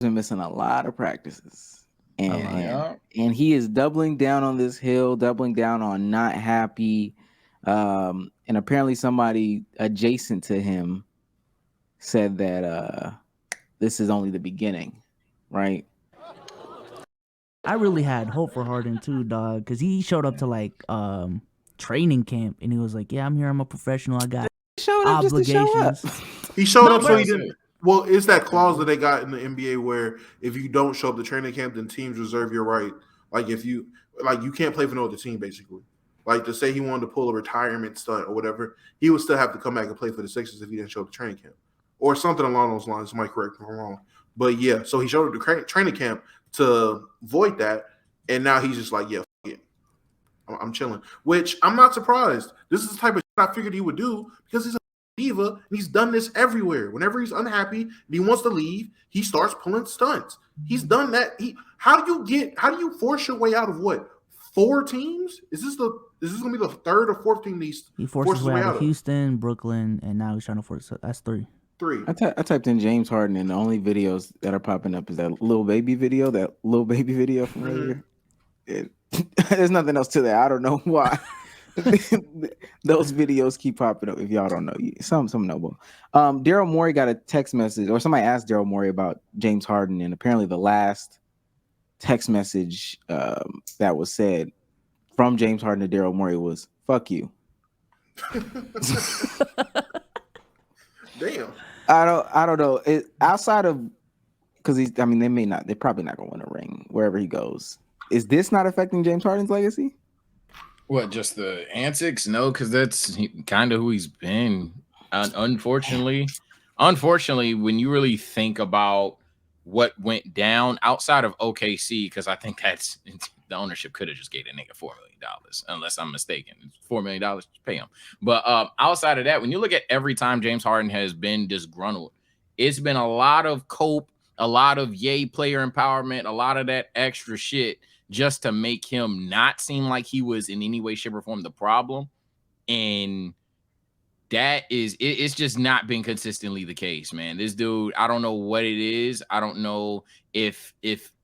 been missing a lot of practices, A and lot. and Yeah. and he is doubling down on this hill, doubling down on not happy. And apparently somebody adjacent to him said that this is only the beginning, right? I really had hope for Harden too, dog, because he showed up to like training camp and he was like, "Yeah, I'm here. I'm a professional. I got Showed up just to show up. obligations." He showed No, up so but he didn't. Well, it's that clause that they got in the NBA where if you don't show up to training camp, then teams reserve your right. Like if you you can't play for no other team, basically. Like to say he wanted to pull a retirement stunt or whatever, he would still have to come back and play for the Sixers if he didn't show up to training camp or something along those lines. Somebody correct me if I'm wrong. But yeah, so he showed up to training camp to void that, and now he's just like, yeah, f- it. I'm chilling. Which I'm not surprised. This is the type of shit I figured he would do because he's a diva and he's done this everywhere. Whenever he's unhappy and he wants to leave, he starts pulling stunts. He's done that. How do you force your way out of what? Four teams? Is this gonna be the third or fourth team he forced his forces way way out out of of? Houston, Brooklyn, and now he's trying to force. So that's three. Three. I typed in James Harden, and the only videos that are popping up is that little baby video, from Mhm. earlier. There's nothing else to that. I don't know why. Those videos keep popping up. If y'all don't know, some know. Daryl Morey got a text message, or somebody asked Daryl Morey about James Harden, and apparently the last text message that was said from James Harden to Daryl Morey was "fuck you." Damn. I don't know. Outside of because they're probably not gonna win a ring wherever he goes. Is this not affecting James Harden's legacy? What, just the antics? No, because that's kind of who he's been. Unfortunately, when you really think about what went down outside of OKC, because I think that's the ownership could have just gave a nigga $4 million, unless I'm mistaken. $4 million, pay him. But outside of that, when you look at every time James Harden has been disgruntled, it's been a lot of cope, a lot of yay player empowerment, a lot of that extra shit just to make him not seem like he was in any way, shape, or form the problem. And it's just not been consistently the case, man. This dude, I don't know what it is. I don't know if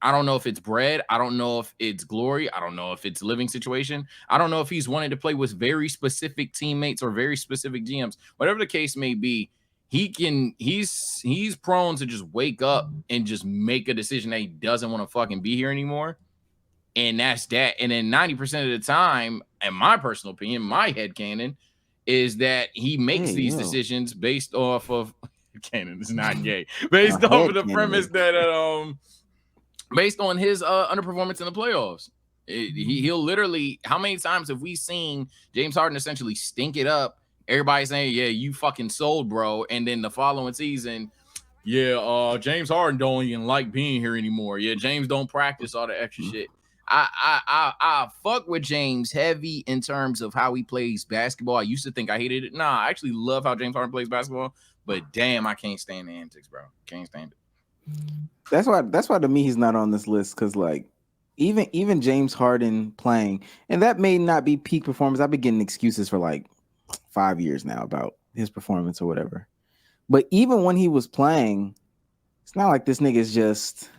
I don't know if it's bread. I don't know if it's glory. I don't know if it's living situation. I don't know if he's wanting to play with very specific teammates or very specific GMs. Whatever the case may be, he's prone to just wake up and just make a decision that he doesn't want to fucking be here anymore. And that's that. And then 90% of the time, in my personal opinion, my head canon is that he makes these decisions based off of canon is not gay. Based off of the premise that based on his underperformance in the playoffs. He'll literally, how many times have we seen James Harden essentially stink it up? Everybody saying, yeah, you fucking sold, bro. And then the following season, yeah, James Harden don't even like being here anymore. Yeah, James don't practice all the extra shit. I fuck with James heavy in terms of how he plays basketball. I used to think I hated it. Nah, I actually love how James Harden plays basketball, but damn, I can't stand the antics, bro. Can't stand it. That's why to me he's not on this list, because like even James Harden playing, and that may not be peak performance. I've been getting excuses for like 5 years now about his performance or whatever. But even when he was playing, it's not like this nigga's just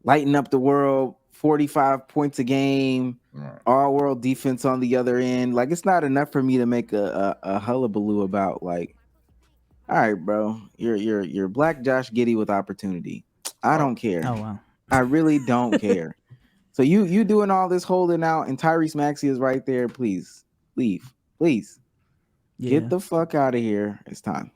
lighting up the world, 45 points a game, all world defense on the other end. Like, it's not enough for me to make a hullabaloo about like, all right, bro, you're Black Josh Giddey with opportunity. I don't care. Oh wow. I really don't care. So you doing all this holding out, and Tyrese Maxey is right there. Please leave. Please get the fuck out of here. It's time.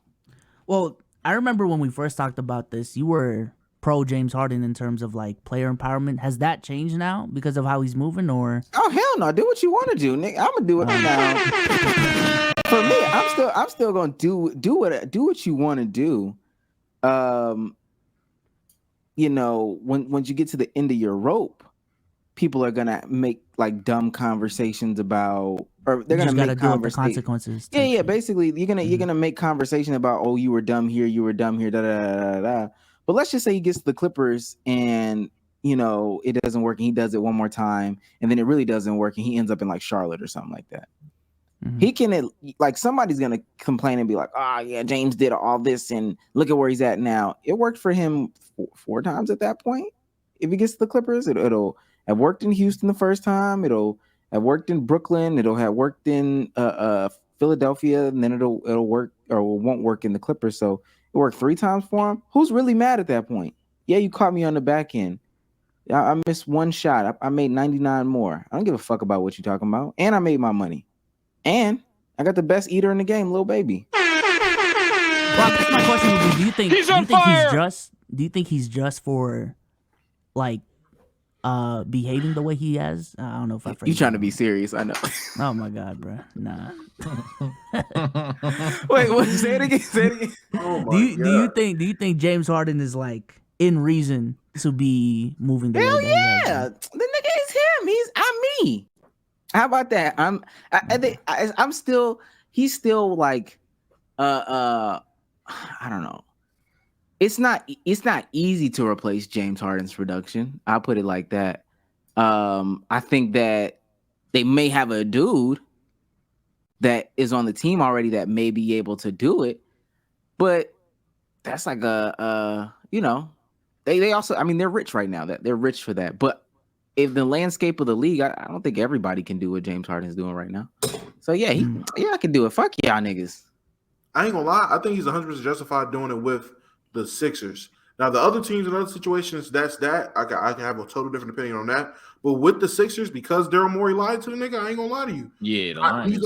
Well, I remember when we first talked about this, you were pro James Harden in terms of like player empowerment. Has that changed now because of how he's moving, or? Oh hell no! Do what you want to do, Nick. I'm gonna do it now. For me, I'm still gonna do what you want to do. You know, once you get to the end of your rope, people are gonna make like dumb conversations about, or they're gonna make deal with the consequences. Yeah. Basically, you're gonna make conversation about, oh, you were dumb here, da da da da. But let's just say he gets to the Clippers and you know it doesn't work, and he does it one more time, and then it really doesn't work, and he ends up in like Charlotte or something like that. He can, like, somebody's gonna complain and be like, "Ah, yeah, James did all this, and look at where he's at now." It worked for him four times at that point. If he gets to the Clippers, it'll have worked in Houston the first time. It'll have worked in Brooklyn. It'll have worked in Philadelphia, and then it'll work or won't work in the Clippers. So it worked 3 times for him. Who's really mad at that point? Yeah, you caught me on the back end. I missed 1 shot. I made 99 more. I don't give a fuck about what you're talking about. And I made my money. And I got the best eater in the game, Lil Baby. Well, I guess my question would be: do you think he's just for like behaving the way he has? I don't know if I. You trying to be serious? I know. Oh my god, bro! Nah. Wait, what? Say it again. Say it again. Oh my Do you think James Harden is like in reason to be moving the Hell way that he has yeah, been? the nigga is him. I'm me. How about that? I'm still. He's still like, I don't know. It's not easy to replace James Harden's production. I'll put it like that. I think that they may have a dude that is on the team already that may be able to do it, but that's like they also, I mean, they're rich right now. That they're rich for that. But if the landscape of the league, I don't think everybody can do what James Harden is doing right now. So yeah, I can do it. Fuck y'all niggas. I ain't gonna lie. I think he's 100% justified doing it with the Sixers. Now, the other teams in other situations, that's that. I can have a total different opinion on that. But with the Sixers, because Daryl Morey lied to the nigga, I ain't gonna lie to you. Yeah, he's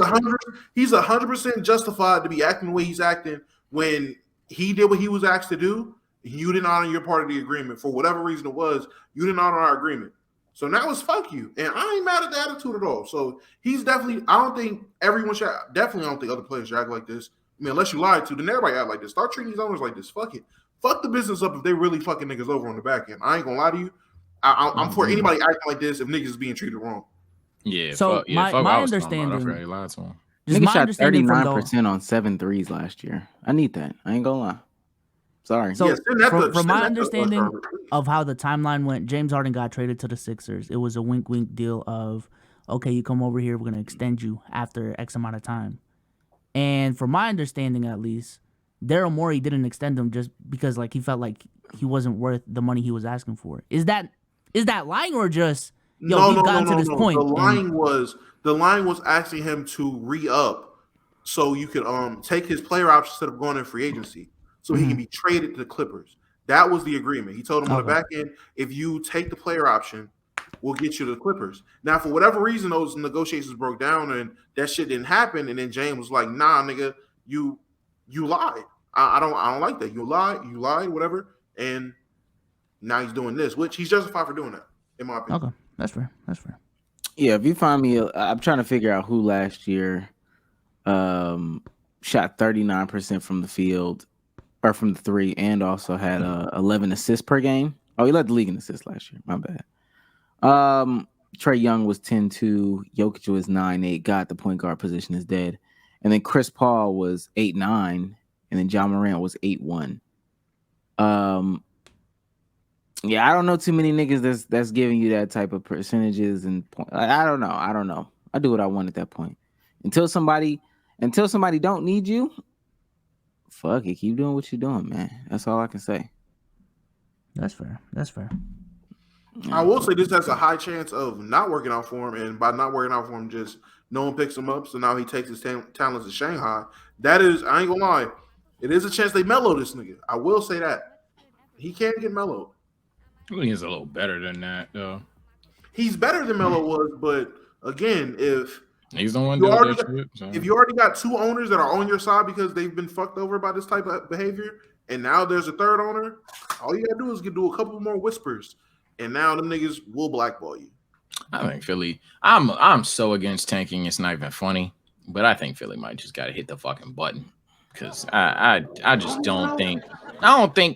100% justified to be acting the way he's acting when he did what he was asked to do. You didn't honor your part of the agreement for whatever reason it was. You didn't honor our agreement. So now it's fuck you. And I ain't mad at the attitude at all. So he's definitely, I don't think everyone should, definitely I don't think other players should act like this. I mean, unless you lied to, then everybody act like this. Start treating these owners like this. Fuck it. Fuck the business up if they really fucking niggas over on the back end. I ain't gonna lie to you. I'm for anybody acting like this if niggas is being treated wrong. Yeah. So my understanding, Nigga shot 39% on 7 threes last year. I need that. I ain't gonna lie. Sorry. So from my understanding of how the timeline went, James Harden got traded to the Sixers. It was a wink deal of, okay, you come over here, we're gonna extend you after X amount of time. And from my understanding, at least, Daryl Morey didn't extend him just because like he felt like he wasn't worth the money he was asking for. Is that lying or just we've gotten to this point? The line was asking him to re-up so you could take his player option instead of going in free agency. So he can be traded to the Clippers. That was the agreement. He told him on the back end, if you take the player option, we'll get you to the Clippers. Now, for whatever reason, those negotiations broke down and that shit didn't happen. And then James was like, "Nah, nigga, you lied. I don't like that. You lied, whatever." And now he's doing this, which he's justified for doing that, in my opinion. Okay, that's fair. Yeah, if you find me, I'm trying to figure out who last year shot 39% from the field or from the three, and also had 11 assists per game. Oh, he led the league in assists last year. My bad. Trae Young was 10-2. Jokic was 9-8. God, the point guard position is dead. And then Chris Paul was 8-9. And then John Morant was 8-1. Yeah, I don't know too many niggas that's giving you that type of percentages and I don't know. I do what I want at that point. Until somebody don't need you, fuck it. Keep doing what you're doing, man. That's all I can say. That's fair. I will say this has a high chance of not working out for him, and by not working out for him, just no one picks him up. So now he takes his talents to Shanghai. That is, I ain't gonna lie, it is a chance they mellow this nigga. I will say that he can get mellowed. I think he's a little better than that, though. He's better than Melo was, but again, if he's the one if you already got 2 owners that are on your side because they've been fucked over by this type of behavior, and now there's a third owner, all you gotta do is do a couple more whispers, and now them niggas will blackball you. I think Philly. I'm so against tanking. It's not even funny, but I think Philly might just gotta hit the fucking button because I just don't think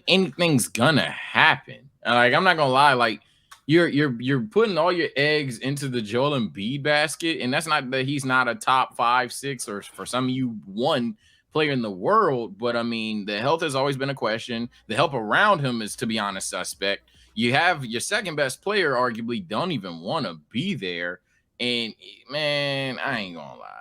anything's gonna happen. Like, I'm not gonna lie, like you're putting all your eggs into the Joel Embiid basket, and that's not that he's not a top 5, 6, or for some of you 1 player in the world, but I mean the health has always been a question. The help around him is, to be honest, suspect. You have your second best player arguably don't even want to be there, and man, I ain't gonna lie.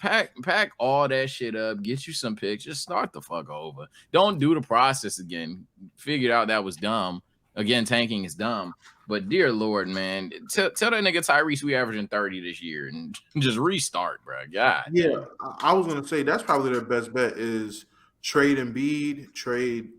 pack all that shit up, get you some picks, just start the fuck over. Don't do the process again. Figured out that was dumb. Again, tanking is dumb. But dear Lord, man, tell that nigga Tyrese we averaging 30 this year and just restart, bro. God. Yeah, I was gonna say that's probably their best bet is trade Embiid, trade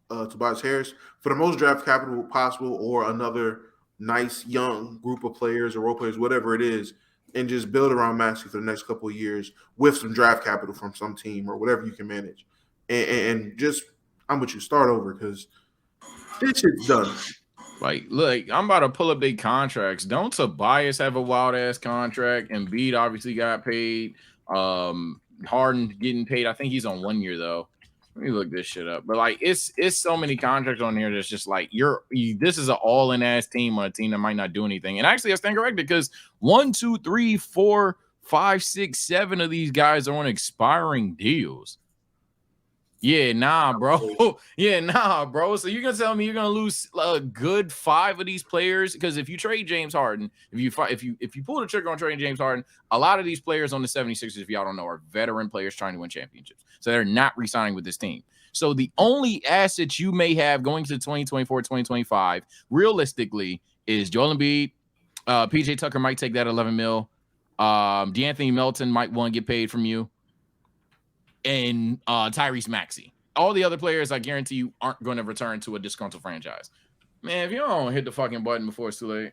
Tobias Harris for the most draft capital possible, or another nice young group of players or role players, whatever it is, and just build around Maxey for the next couple of years with some draft capital from some team or whatever you can manage, and just I'm with you, start over because this shit's done. Like, look, I'm about to pull up their contracts. Don't Tobias have a wild ass contract? Embiid obviously got paid. Harden getting paid. I think he's on 1 year though. Let me look this shit up. But like, it's so many contracts on here that's just like this is an all-in ass team on a team that might not do anything. And actually, I stand corrected because 1, 2, 3, 4, 5, 6, 7 of these guys are on expiring deals. Yeah, nah, bro. Yeah, nah, bro. So you're gonna tell me you're gonna lose a good 5 of these players? Because if you trade James Harden, if you pull the trigger on trading James Harden, a lot of these players on the 76ers, if y'all don't know, are veteran players trying to win championships. So they're not re-signing with this team. So the only assets you may have going to 2024, 2025, realistically, is Joel Embiid. PJ Tucker might take that 11 mil. DeAnthony Melton might want to get paid from you. And Tyrese Maxey. All the other players, I guarantee you, aren't going to return to a disgruntled franchise. Man, if you don't hit the fucking button before it's too late.